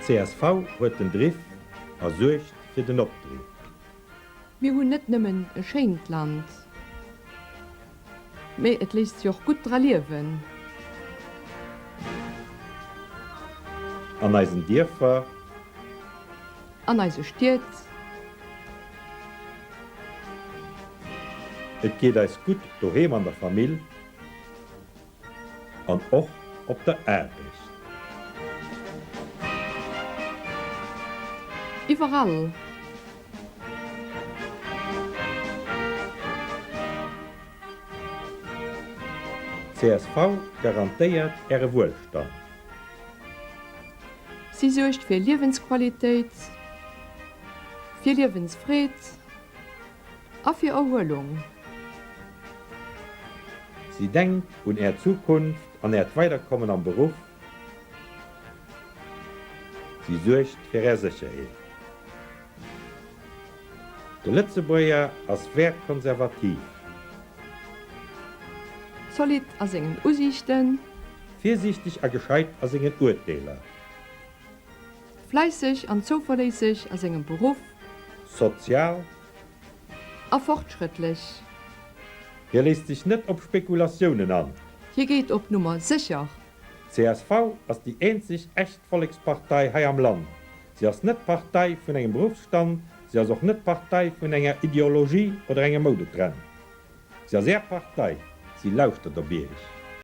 CSV huet den Driff ersuercht fir den Opdrief. Wir hunn net nëmmen e Scheint Land. Mei et liest joch gut draliewen. An eisen Dierfer, An eise Stiet, et geht eis gut doheem an der Famill, an och op der Erbecht. iwwerall. CSV garantiert Äre Wohlstand. Sie sucht fir Liwensqualitéit, fir Liwensfried, a fir Erholung. Sie denkt un Zukunft an Weiterkommen am Beruf. Sie sucht fir Sicherheet. De Lützebäuer ass Werk konservativ, Solid as engen Usichten, viersichtig a gescheit as engen Urteiler, fleissig an zuverlässig as engem Beruf, sozial, a fortschrittlich. hier lässt sich net op Spekulationen an. Hier geht op Nummer sicher. CSV ass die einzig echt Volkspartei hai am Land. Sie ass net Partei vun engem Berufsstand, sie ass auch net Partei vun enger Ideologie oder enger Modetrend. Sie ass sehr Partei, sie lauscht der Bierich.